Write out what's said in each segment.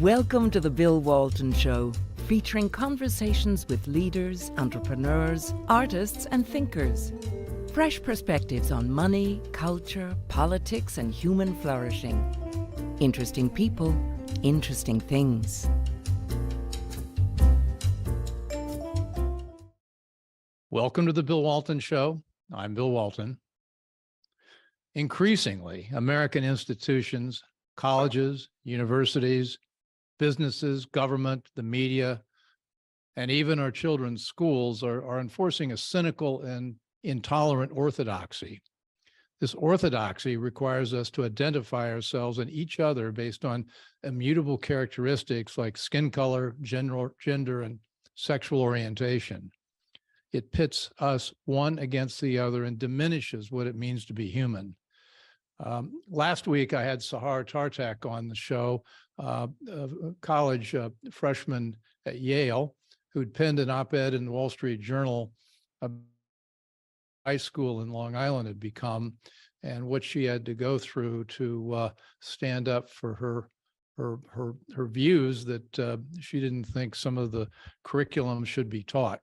Welcome to the Bill Walton Show, featuring conversations with leaders, entrepreneurs, artists, and thinkers. Fresh perspectives on money, culture, politics, and human flourishing. Interesting people, interesting things. Welcome to the Bill Walton Show. I'm Bill Walton. Increasingly, American institutions, colleges, universities, businesses, government, the media, and even our children's schools are enforcing a cynical and intolerant orthodoxy. This orthodoxy requires us to identify ourselves and each other based on immutable characteristics like skin color, gender, and sexual orientation. It pits us one against the other and diminishes what it means to be human. Last week, I had Sahar Tartak on the show, a college freshman at Yale, who'd penned an op-ed in the Wall Street Journal about high school in Long Island had become, and what she had to go through to stand up for her views that she didn't think some of the curriculum should be taught.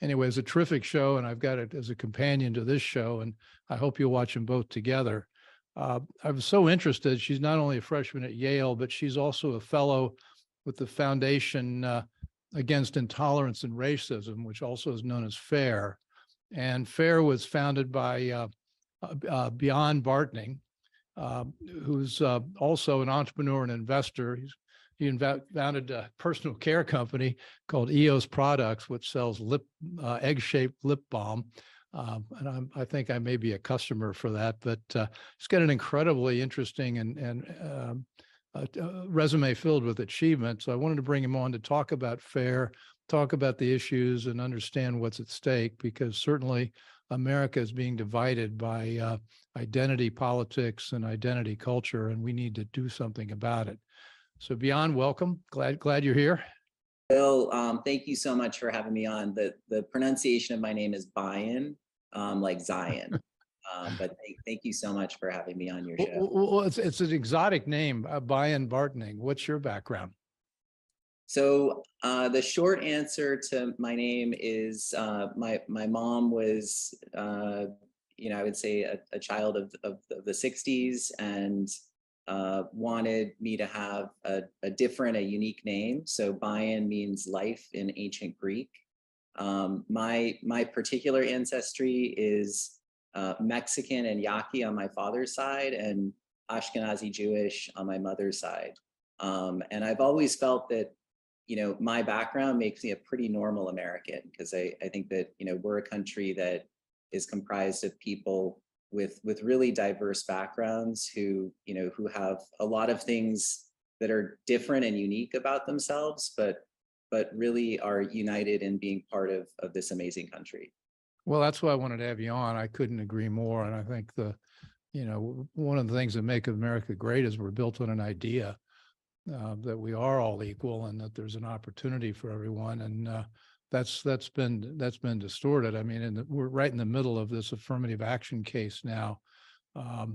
Anyway, it's a terrific show, and I've got it as a companion to this show, and I hope you'll watch them both together. I was so interested. She's not only a freshman at Yale, but she's also a fellow with the Foundation Against Intolerance and Racism, which also is known as FAIR. And FAIR was founded by Bion Bartning, who's also an entrepreneur and investor. He founded a personal care company called EOS Products, which sells egg-shaped lip balm. And I think I may be a customer for that, but it's got an incredibly interesting and resume filled with achievement. So I wanted to bring him on to talk about FAIR, talk about the issues, and understand what's at stake, because certainly America is being divided by identity politics and identity culture, and we need to do something about it. So Bion, welcome. Glad you're here. Bill, thank you so much for having me on. The pronunciation of my name is Bion, like Zion. But thank you so much for having me on your show. Well, it's an exotic name, Bion Bartning. What's your background? So the short answer to my name is my mom was, I would say a child of the 60s, and wanted me to have a unique name. So Bion means life in ancient Greek. My particular ancestry is Mexican and Yaqui on my father's side, and Ashkenazi Jewish on my mother's side. And I've always felt that, my background makes me a pretty normal American, because I think that, we're a country that is comprised of people with really diverse backgrounds who have a lot of things that are different and unique about themselves, but really are united in being part of this amazing country. Well, that's why I wanted to have you on. I couldn't agree more. And I think one of the things that make America great is we're built on an idea that we are all equal and that there's an opportunity for everyone. And that's been distorted. I mean, we're right in the middle of this affirmative action case now at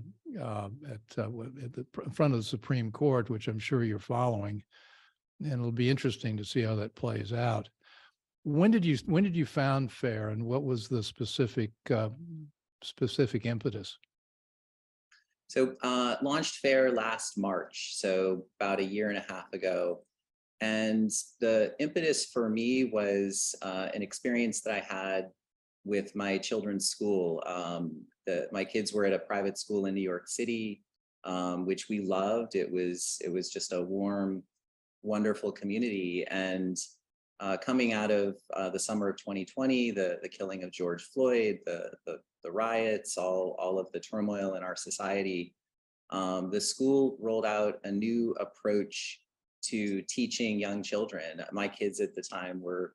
the front of the Supreme Court, which I'm sure you're following, and it'll be interesting to see how that plays out. When did you found FAIR, and what was the specific impetus? So launched FAIR last March, so about a year and a half ago. And the impetus for me was an experience that I had with my children's school. My kids were at a private school in New York City, which we loved. It was just a warm, wonderful community. And coming out of the summer of 2020, the killing of George Floyd, the riots, all of the turmoil in our society, the school rolled out a new approach to teaching young children. My kids at the time were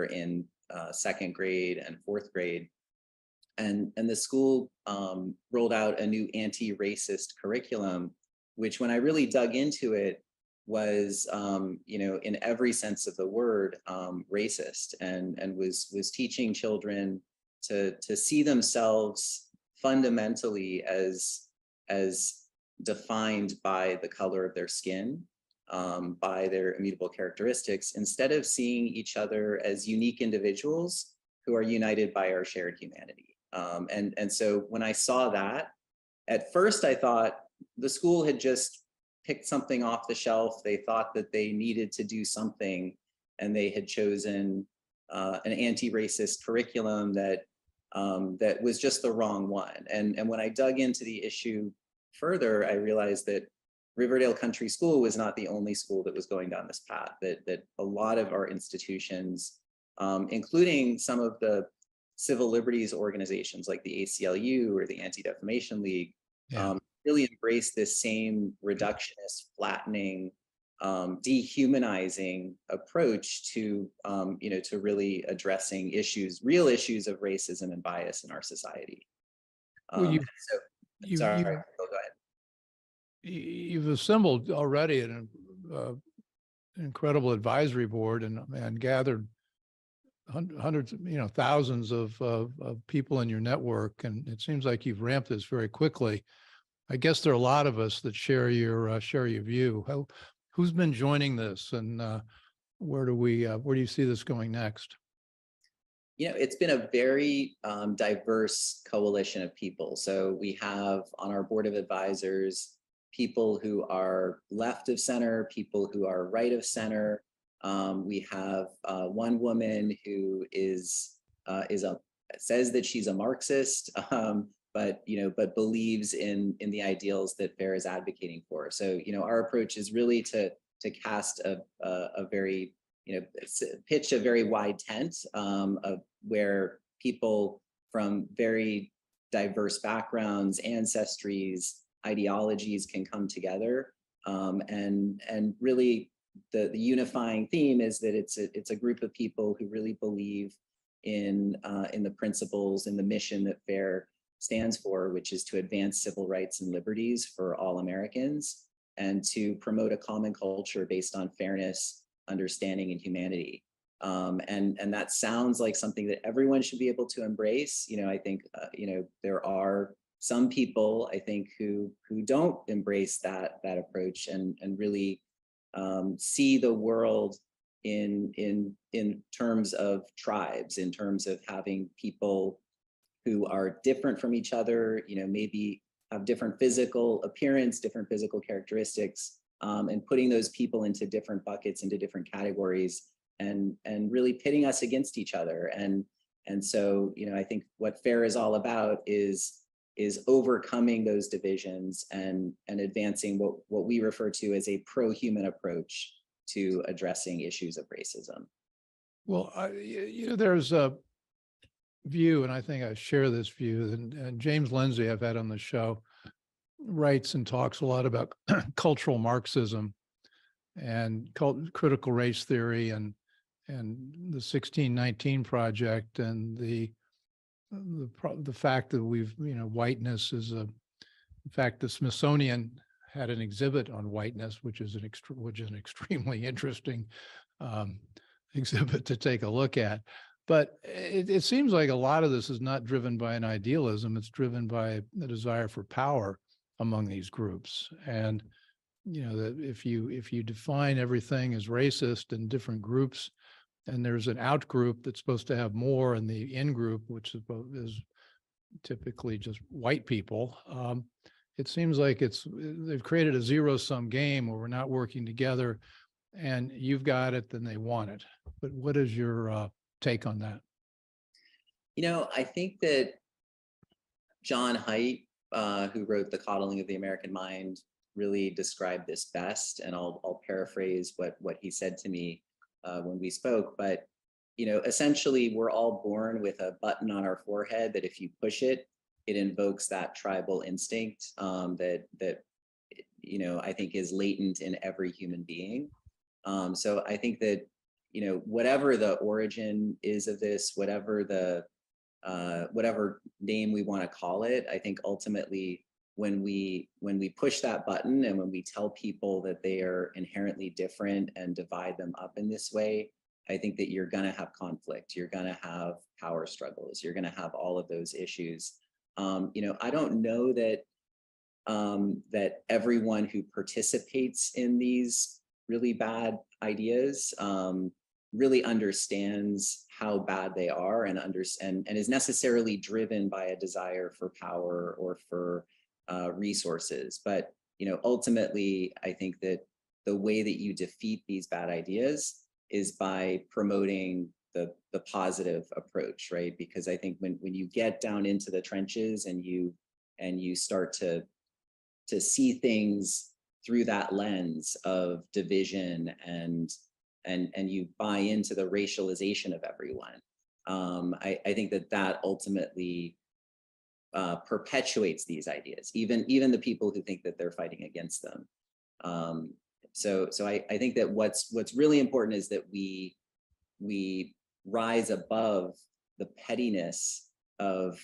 in second grade and fourth grade, and the school rolled out a new anti-racist curriculum, which, when I really dug into it, was in every sense of the word racist, and was teaching children to see themselves fundamentally as defined by the color of their skin, by their immutable characteristics, instead of seeing each other as unique individuals who are united by our shared humanity. And so when I saw that, at first I thought the school had just picked something off the shelf. They thought that they needed to do something, and they had chosen an anti-racist curriculum that that was just the wrong one. And when I dug into the issue further, I realized that Riverdale Country School was not the only school that was going down this path, that a lot of our institutions, including some of the civil liberties organizations like the ACLU or the Anti-Defamation League, Yeah. really embrace this same reductionist, flattening, dehumanizing approach to, to really addressing issues, real issues of racism and bias in our society. Well, So, sorry, go ahead. You've assembled already an incredible advisory board and gathered hundreds, thousands of people in your network, and it seems like you've ramped this very quickly. I guess there are a lot of us that share your view. Who's been joining this, and where do you see this going next? It's been a very diverse coalition of people. So we have on our board of advisors people who are left of center, people who are right of center. We have one woman who says that she's a Marxist, but believes in the ideals that FAIR is advocating for. So our approach is really to cast a very pitch a very wide tent of where people from very diverse backgrounds, ancestries, ideologies can come together, and really the unifying theme is that it's a group of people who really believe in the principles and the mission that FAIR stands for, which is to advance civil rights and liberties for all Americans and to promote a common culture based on fairness, understanding, and humanity. And that sounds like something that everyone should be able to embrace. I think there are some people, I think, who don't embrace that approach and really see the world in terms of tribes, in terms of having people who are different from each other, maybe have different physical appearance, different physical characteristics, and putting those people into different buckets, into different categories, and really pitting us against each other. And so, I think what FAIR is all about is overcoming those divisions and advancing what we refer to as a pro-human approach to addressing issues of racism. Well, there's a view, and I think I share this view, and James Lindsay, I've had on the show, writes and talks a lot about cultural Marxism and critical race theory and the 1619 Project and the fact that whiteness is in fact, the Smithsonian had an exhibit on whiteness, which is an extremely interesting exhibit to take a look at. But it seems like a lot of this is not driven by an idealism. It's driven by the desire for power among these groups. And, that if you define everything as racist in different groups, and there's an out group that's supposed to have more, and the in group, which is typically just white people, it seems like they've created a zero-sum game where we're not working together, and you've got it, then they want it. But what is your take on that? I think that John Haidt, who wrote The Coddling of the American Mind, really described this best, and I'll paraphrase what he said to me when we spoke. But essentially, we're all born with a button on our forehead that if you push it, it invokes that tribal instinct that I think is latent in every human being. So I think that whatever the origin is of this, whatever name we want to call it, I think ultimately when we push that button and when we tell people that they are inherently different and divide them up in this way, I think that you're going to have conflict. You're going to have power struggles. You're going to have all of those issues. I don't know that that everyone who participates in these really bad ideas, really understands how bad they are, and is necessarily driven by a desire for power or for resources. But ultimately, I think that the way that you defeat these bad ideas is by promoting the positive approach, right? Because I think when you get down into the trenches and you start to see things through that lens of division, and you buy into the racialization of everyone, I think that ultimately perpetuates these ideas, even the people who think that they're fighting against them. So I think that what's really important is that we rise above the pettiness of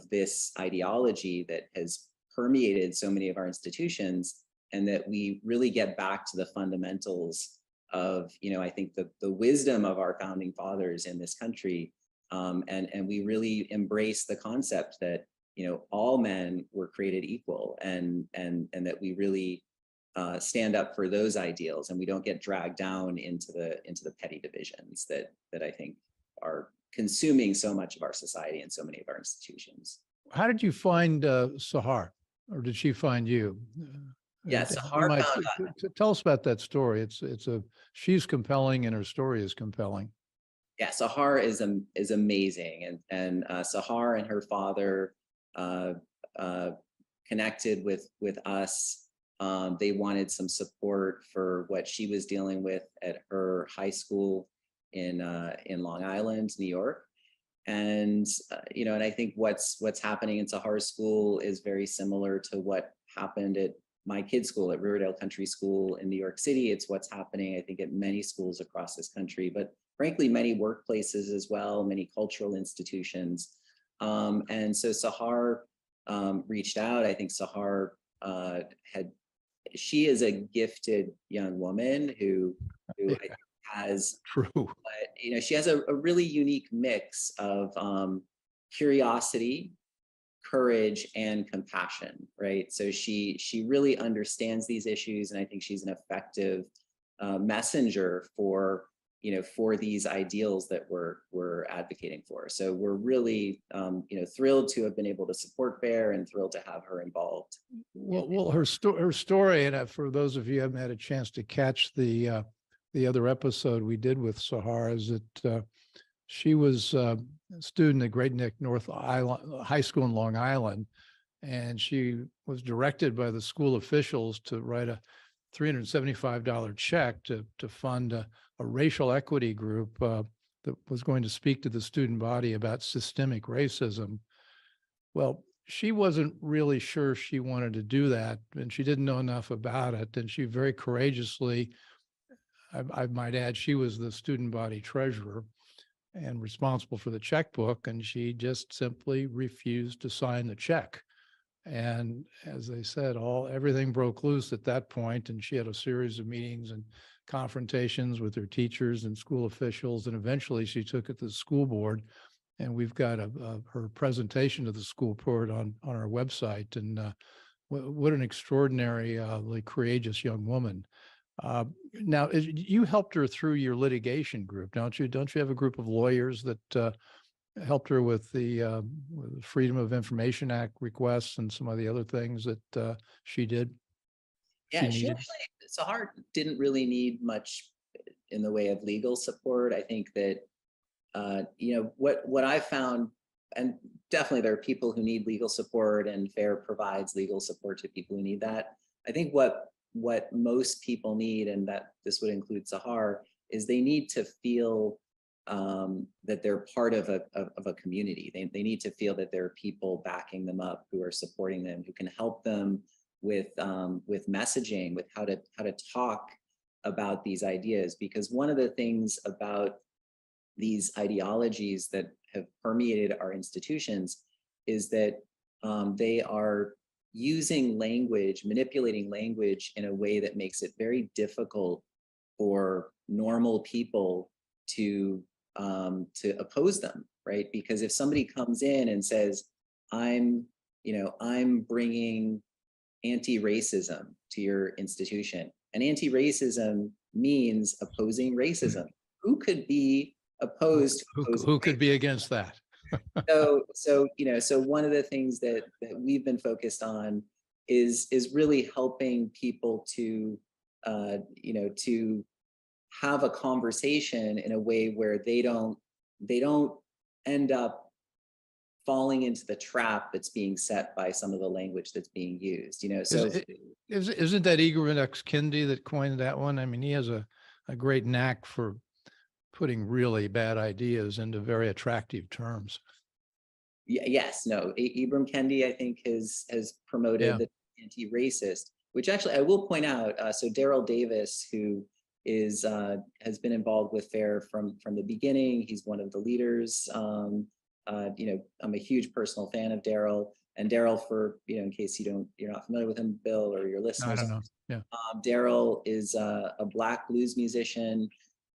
this ideology that has permeated so many of our institutions, and that we really get back to the fundamentals of, I think the wisdom of our founding fathers in this country, and we really embrace the concept that all men were created equal, and that we really stand up for those ideals, and we don't get dragged down into the petty divisions that I think are consuming so much of our society and so many of our institutions. How did you find Sahar, or did she find you? Yeah, Sahar found tell us about that story. She's compelling, and her story is compelling. Yeah, Sahar is amazing, and Sahar and her father connected with us. They wanted some support for what she was dealing with at her high school in Long Island, New York. And and I think what's happening in Sahar's school is very similar to what happened at my kid's school, at Riverdale Country School in New York City. It's what's happening, I think, at many schools across this country, but frankly, many workplaces as well, many cultural institutions. And so Sahar reached out. I think Sahar she is a gifted young woman who I think has true. But she has a really unique mix of curiosity, courage, and compassion, right? So she really understands these issues, and I think she's an effective messenger for these ideals that we're advocating for. So we're really thrilled to have been able to support FAIR, and thrilled to have her involved. Well, her story, and for those of you who haven't had a chance to catch the other episode we did with Sahar, is that she was a student at Great Neck North Island High School in Long Island, and she was directed by the school officials to write a $375 check to fund a racial equity group that was going to speak to the student body about systemic racism. Well, she wasn't really sure she wanted to do that, and she didn't know enough about it. And she very courageously, I might add, she was the student body treasurer and responsible for the checkbook, and she just simply refused to sign the check. And as they said, everything broke loose at that point, and she had a series of meetings and confrontations with her teachers and school officials, and eventually she took it to the school board. And we've got her presentation to the school board on our website. And what an extraordinarily courageous young woman. Now, you helped her through your litigation group, don't you? Don't you have a group of lawyers that helped her with the Freedom of Information Act requests and some of the other things that she did? Yeah, Sahar didn't really need much in the way of legal support. I think that what I found, and definitely there are people who need legal support, and FAIR provides legal support to people who need that. I think what most people need, and that this would include Sahar, is they need to feel that they're part of a community. They need to feel that there are people backing them up, who are supporting them, who can help them with messaging, with how to talk about these ideas. Because one of the things about these ideologies that have permeated our institutions is that they are using language, manipulating language in a way that makes it very difficult for normal people to oppose them, right? Because if somebody comes in and says, I'm bringing anti-racism to your institution, And anti-racism means opposing racism. Who could be opposed to opposing Who could be racism? against that? So one of the things that we've been focused on is really helping people to to have a conversation in a way where they don't end up falling into the trap that's being set by some of the language that's being used. Isn't that Igor X. Kendi that coined that one? I mean, he has a great knack for putting really bad ideas into very attractive terms. Yes, no, Ibram Kendi, I think, has promoted the anti-racist, which actually I will point out. So Daryl Davis, who is has been involved with FAIR from the beginning. He's one of the leaders. I'm a huge personal fan of Daryl. And Daryl, for in case you're not familiar with him, Bill, or your listeners, I don't know. Yeah. Daryl is a Black blues musician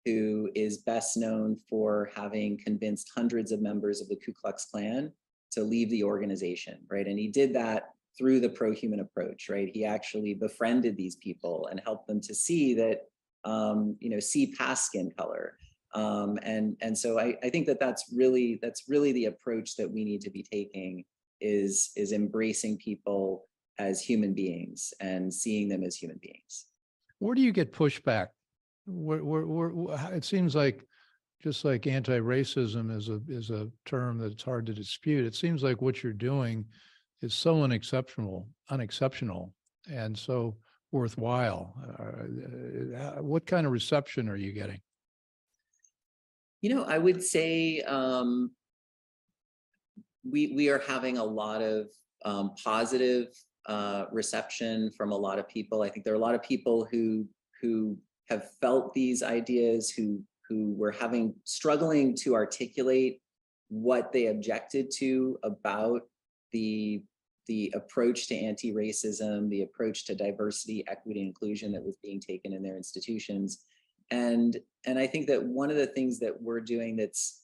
who is best known for having convinced hundreds of members of the Ku Klux Klan to leave the organization, right? And he did that through the pro-human approach, right? He actually befriended these people and helped them to see that, see past skin color. And so I think that's really the approach that we need to be taking is embracing people as human beings and seeing them as human beings. Where do you get pushback? It seems like, just like anti-racism is a term that's hard to dispute, it seems like what you're doing is so unexceptional, and so worthwhile. What kind of reception are you getting? I would say we are having a lot of positive reception from a lot of people. I think there are a lot of people who have felt these ideas, who were struggling to articulate what they objected to about the approach to anti-racism, the approach to diversity, equity, inclusion that was being taken in their institutions. And I think that one of the things that we're doing that's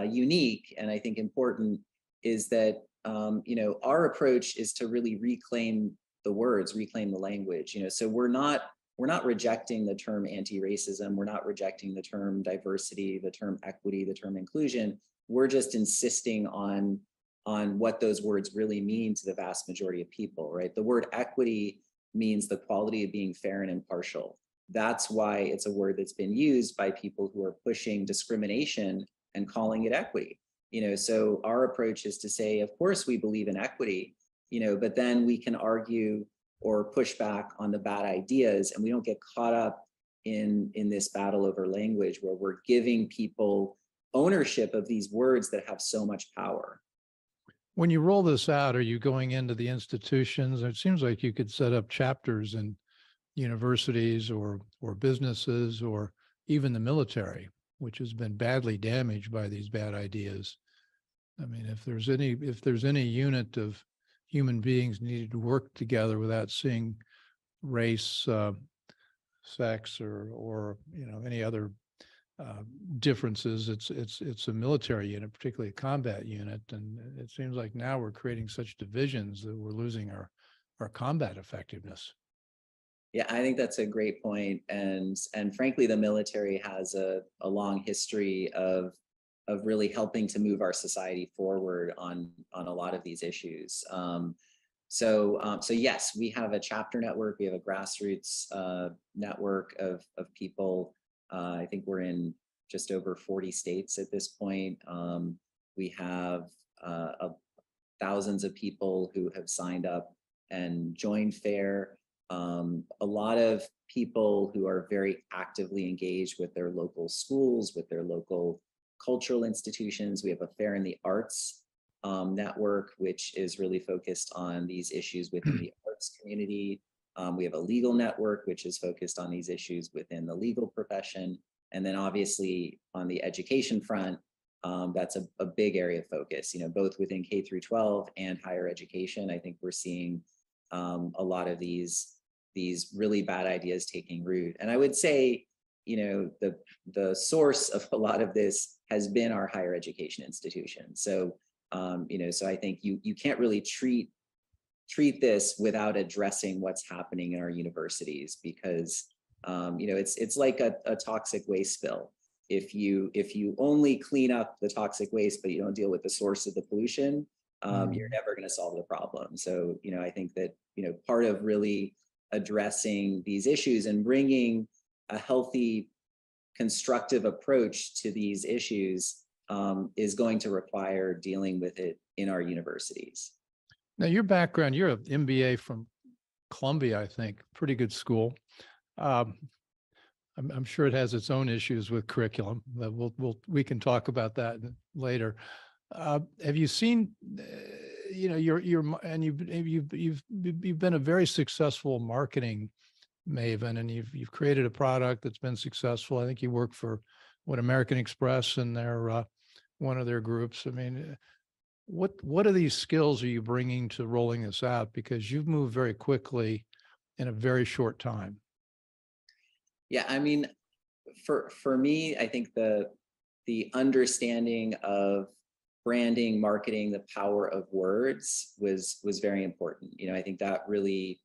unique and I think important is that our approach is to really reclaim the words, reclaim the language. So we're not rejecting the term anti-racism. We're not rejecting the term diversity, the term equity, the term inclusion. We're just insisting on what those words really mean to the vast majority of people, right? The word equity means the quality of being fair and impartial. That's why it's a word that's been used by people who are pushing discrimination and calling it equity. So our approach is to say, of course, we believe in equity, but then we can argue or push back on the bad ideas, and we don't get caught up in this battle over language where we're giving people ownership of these words that have so much power. When you roll this out, are you going into the institutions? It seems like you could set up chapters in universities or businesses or even the military, which has been badly damaged by these bad ideas. I mean, if there's any unit of human beings needed to work together without seeing race, sex, or any other differences, it's a military unit, particularly a combat unit. And it seems like now we're creating such divisions that we're losing our combat effectiveness. Yeah, I think that's a great point. And frankly, the military has a long history of really helping to move our society forward on a lot of these issues. So yes, we have a chapter network. We have a grassroots network of people. I think we're in just over 40 states at this point. We have thousands of people who have signed up and joined FAIR. A lot of people who are very actively engaged with their local schools, with their local cultural institutions. We have a FAIR in the Arts network, which is really focused on these issues within the arts community. We have a legal network, which is focused on these issues within the legal profession. And then obviously on the education front, that's a big area of focus, both within K through 12 and higher education. I think we're seeing a lot of these really bad ideas taking root. And I would say, the source of a lot of this has been our higher education institutions. So, so I think you can't really treat treat this without addressing what's happening in our universities, because it's like a toxic waste spill. If you only clean up the toxic waste, but you don't deal with the source of the pollution, you're never going to solve the problem. So, I think that, part of really addressing these issues and bringing a healthy, constructive approach to these issues is going to require dealing with it in our universities. Now, your background, you're an MBA from Columbia, I think, pretty good school. I'm sure it has its own issues with curriculum. We can talk about that later. Have you seen, you've been a very successful marketing maven, and you've created a product that's been successful. I think you work for American Express and their one of their groups. I mean, what are these skills are you bringing to rolling this out? Because you've moved very quickly in a very short time. Yeah, I mean, for me, I think the understanding of branding, marketing, the power of words was very important. I think that really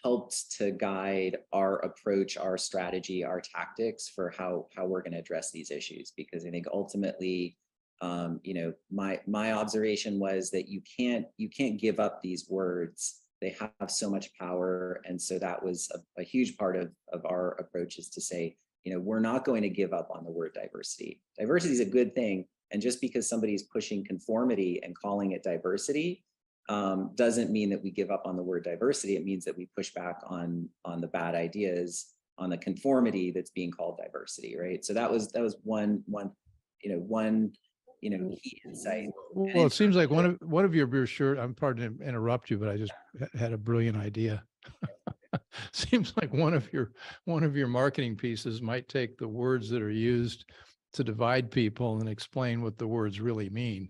helped to guide our approach, our strategy, our tactics for how we're going to address these issues. Because I think ultimately, my observation was that you can't give up these words. They have so much power. And so that was a huge part of our approach, is to say, we're not going to give up on the word diversity. Diversity is a good thing. And just because somebody's pushing conformity and calling it diversity doesn't mean that we give up on the word diversity. It means that we push back on the bad ideas, on the conformity that's being called diversity, right? So that was one key insight. Well, it seems like one of your brochures, I'm pardon to interrupt you, but I just had a brilliant idea. Seems like one of your marketing pieces might take the words that are used to divide people and explain what the words really mean.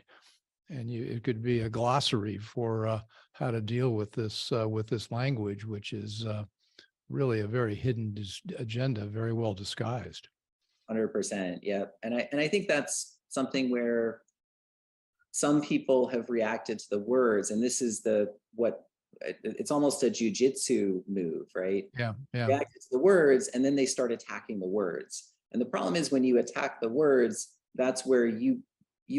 And it could be a glossary for how to deal with this language, which is really a very hidden agenda, very well disguised. 100%. Yeah. And I think that's something where some people have reacted to the words, and this is it's almost a jujitsu move, right? Yeah. Reacted to the words, and then they start attacking the words. And the problem is, when you attack the words, that's where you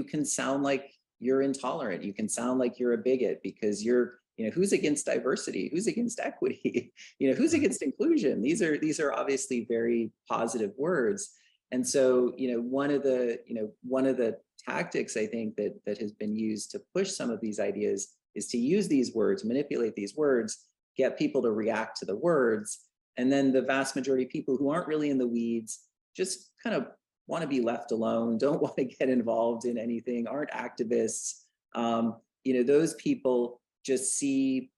can sound like you're intolerant. You can sound like you're a bigot, because you're, who's against diversity? Who's against equity? Who's against inclusion? These are obviously very positive words. And so, one of the tactics, I think, that has been used to push some of these ideas is to use these words, manipulate these words, get people to react to the words. And then the vast majority of people who aren't really in the weeds just kind of want to be left alone, don't want to get involved in anything, aren't activists. Those people just see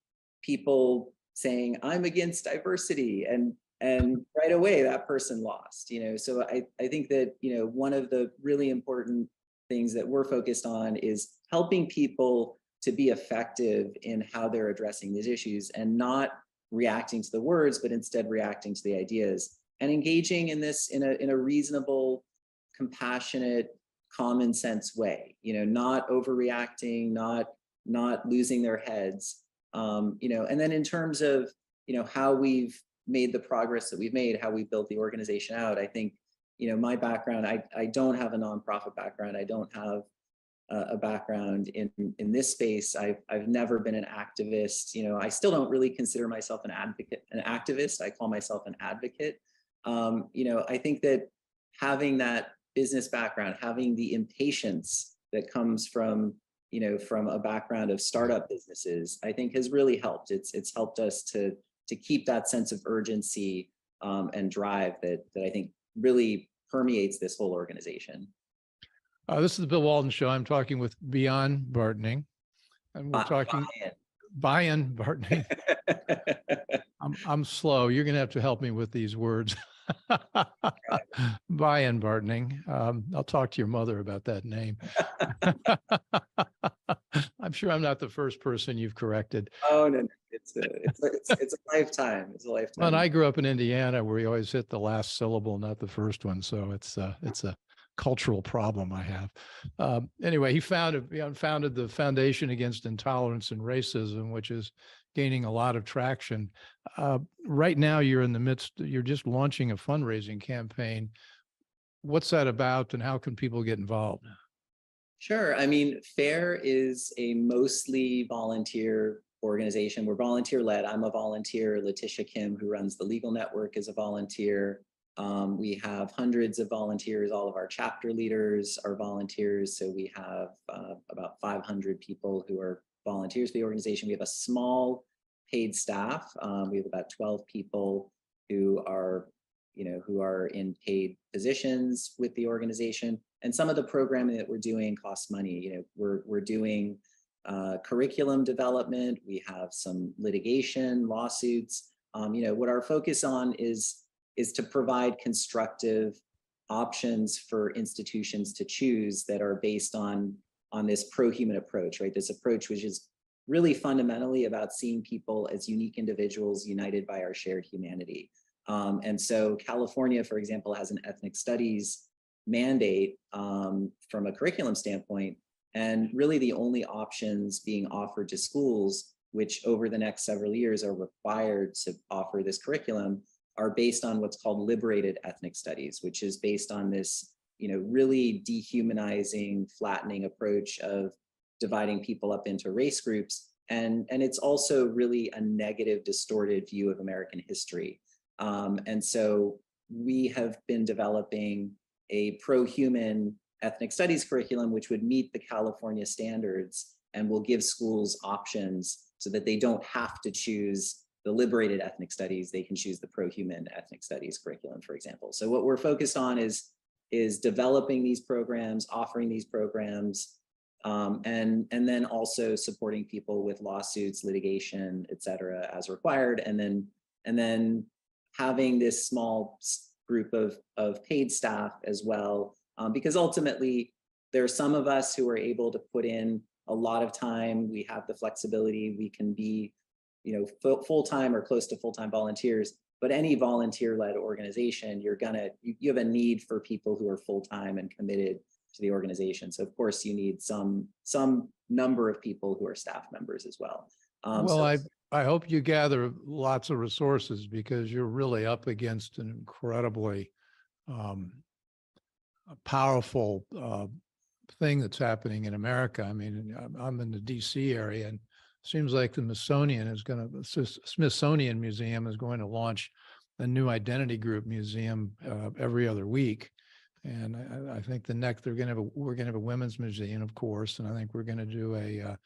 people saying, I'm against diversity, and right away that person lost. So I think that one of the really important things that we're focused on is helping people to be effective in how they're addressing these issues, and not reacting to the words, but instead reacting to the ideas, and engaging in this in a reasonable, compassionate, common sense way. Not overreacting, not losing their heads. And then in terms of how we've made the progress that we've made, how we built the organization out, I think my background, I don't have a nonprofit background. I don't have a background in this space. I've never been an activist. I still don't really consider myself an activist. I call myself an advocate. I think that having that business background, having the impatience that comes from a background of startup businesses, I think has really helped. It's helped us to keep that sense of urgency and drive that I think really permeates this whole organization. This is the Bill Walton Show. I'm talking with Bion Bartning, and we're talking Bion Bartning. I'm slow. You're going to have to help me with these words. Bion Bartning. I'll talk to your mother about that name. I'm sure I'm not the first person you've corrected. Oh no, it's a lifetime. It's a lifetime. Well, and I grew up in Indiana, where we always hit the last syllable, not the first one. So it's a cultural problem I have. Anyway, he founded the Foundation Against Intolerance and Racism, which is gaining a lot of traction. Right now, you're just launching a fundraising campaign. What's that about, and how can people get involved? Sure. I mean, FAIR is a mostly volunteer organization. We're volunteer led. I'm a volunteer. Letitia Kim, who runs the legal network, is a volunteer. We have hundreds of volunteers. All of our chapter leaders are volunteers. So we have about 500 people who are volunteers for the organization. We have a small paid staff. We have about 12 people who are in paid positions with the organization. And some of the programming that we're doing costs money. We're doing curriculum development. We have some litigation, lawsuits. What our focus on is to provide constructive options for institutions to choose that are based on this pro-human approach, right? This approach, which is really fundamentally about seeing people as unique individuals united by our shared humanity. And so California, for example, has an ethnic studies mandate from a curriculum standpoint, and really the only options being offered to schools, which over the next several years are required to offer this curriculum, are based on what's called liberated ethnic studies, which is based on this, really dehumanizing, flattening approach of dividing people up into race groups. And it's also really a negative, distorted view of American history. And so we have been developing a pro-human ethnic studies curriculum, which would meet the California standards and will give schools options so that they don't have to choose the liberated ethnic studies. They can choose the pro-human ethnic studies curriculum, for example. So what we're focused on is developing these programs, offering these programs, and then also supporting people with lawsuits, litigation, et cetera, as required. And then having this small group of paid staff as well, because ultimately there are some of us who are able to put in a lot of time. We have the flexibility. We can be, full-time or close to full-time volunteers. But any volunteer-led organization, you have a need for people who are full-time and committed to the organization. So of course you need some number of people who are staff members as well. I hope you gather lots of resources, because you're really up against an incredibly powerful thing that's happening in America. I mean, I'm in the DC area, and it seems like the Smithsonian Museum is going to launch a new identity group museum every other week. And I think we're going to have a women's museum, of course, and I think we're going to do a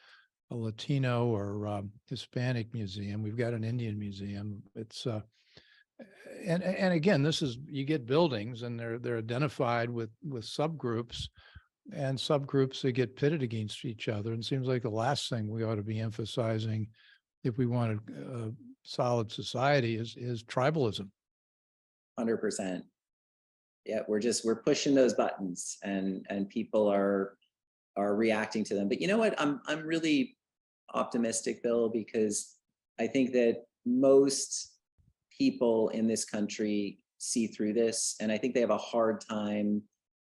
Latino or Hispanic museum. We've got an Indian museum. It's and again, you get buildings, and they're identified with subgroups, and subgroups that get pitted against each other. And it seems like the last thing we ought to be emphasizing if we want a solid society is tribalism. 100%. Yeah, we're pushing those buttons, and people are reacting to them. But you know what? I'm really optimistic, Bill, because I think that most people in this country see through this, and I think they have a hard time.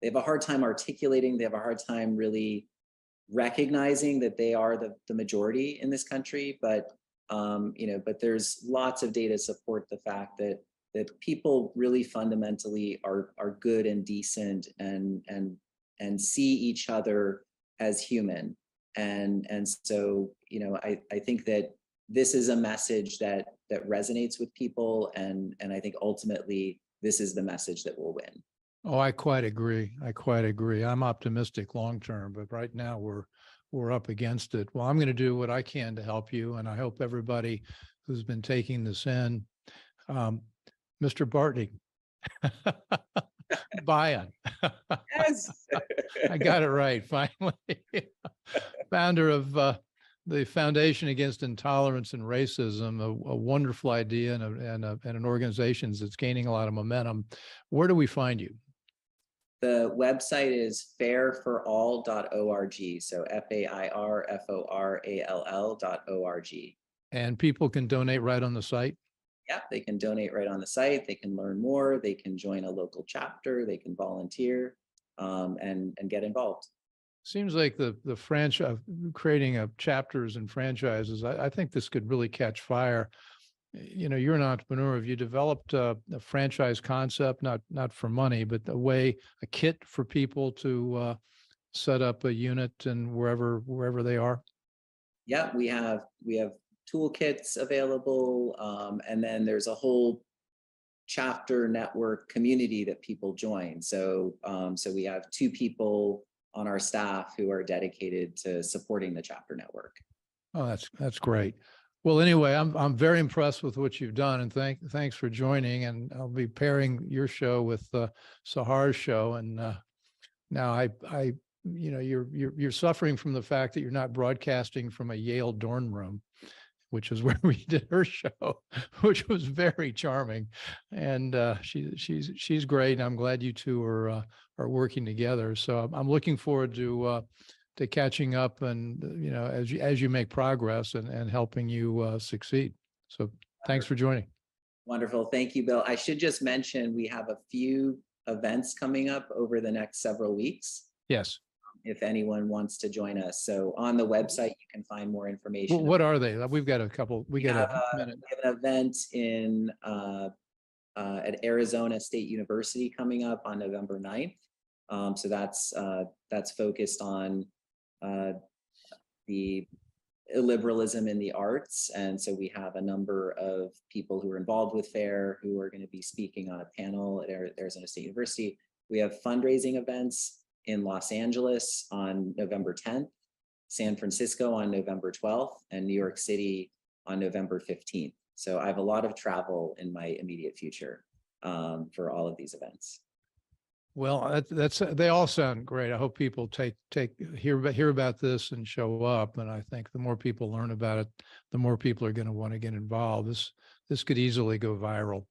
They have a hard time articulating. They have a hard time really recognizing that they are the majority in this country. But but there's lots of data to support the fact that people really fundamentally are good and decent and see each other as human. And so, I think that this is a message that resonates with people. And I think ultimately this is the message that will win. Oh, I quite agree. I'm optimistic long-term, but right now we're up against it. Well, I'm going to do what I can to help you. And I hope everybody who's been taking this in, Mr. Bartning, Bion. Yes. I got it right, finally. Founder of the Foundation Against Intolerance and Racism, a wonderful idea, and an organization that's gaining a lot of momentum. Where do we find you? The website is fairforall.org. So FAIRFORALL.org. And people can donate right on the site? Yeah, they can donate right on the site. They can learn more. They can join a local chapter. They can volunteer. and get involved. Seems like the franchise, creating chapters and franchises, I think this could really catch fire. You know, you're an entrepreneur. Have you developed a franchise concept, not for money, but a kit for people to set up a unit and wherever they are? Yeah, we have toolkits available, and then there's a whole chapter network community that people join. So we have 2 people on our staff who are dedicated to supporting the chapter network. Oh, that's great. Well, anyway, I'm very impressed with what you've done, and thanks for joining. And I'll be pairing your show with Sahar's show. And now you know, you're suffering from the fact that you're not broadcasting from a Yale dorm room, which is where we did her show, which was very charming. And she's great. And I'm glad you two are working together. So I'm looking forward to catching up and, you know, as you make progress and helping you succeed. So thanks for joining. Wonderful. Thank you, Bill. I should just mention we have a few events coming up over the next several weeks. Yes. If anyone wants to join us. So on the website, you can find more information. What are they? We've got a couple. We got a minute. We have an event in at Arizona State University coming up on November 9th. So that's focused on the illiberalism in the arts. And so we have a number of people who are involved with FAIR who are going to be speaking on a panel at Arizona State University. We have fundraising events in Los Angeles on November 10th, San Francisco on November 12th, and New York City on November 15th. So I have a lot of travel in my immediate future for all of these events. Well, they all sound great. I hope people hear about this and show up. And I think the more people learn about it, the more people are going to want to get involved. This could easily go viral.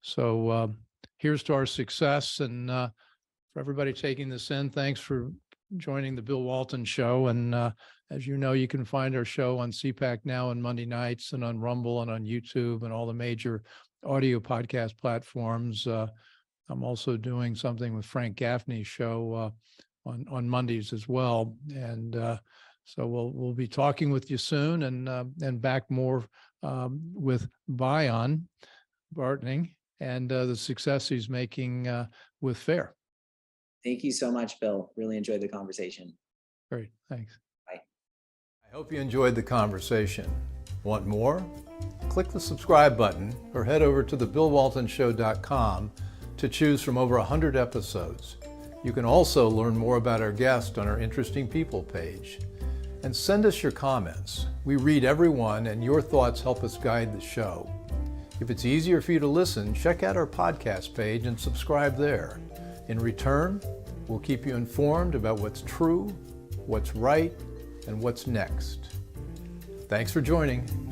So here's to our success, and for everybody taking this in, thanks for joining the Bill Walton Show. And as you know, you can find our show on CPAC Now on Monday nights, and on Rumble and on YouTube and all the major audio podcast platforms. I'm also doing something with Frank Gaffney's show on Mondays as well. And so we'll be talking with you soon, and back more with Bion, Bartning, and the success he's making with FAIR. Thank you so much, Bill. Really enjoyed the conversation. Great, thanks. Bye. I hope you enjoyed the conversation. Want more? Click the subscribe button or head over to thebillwaltonshow.com to choose from over 100 episodes. You can also learn more about our guest on our Interesting People page. And send us your comments. We read every one, and your thoughts help us guide the show. If it's easier for you to listen, check out our podcast page and subscribe there. In return, we'll keep you informed about what's true, what's right, and what's next. Thanks for joining.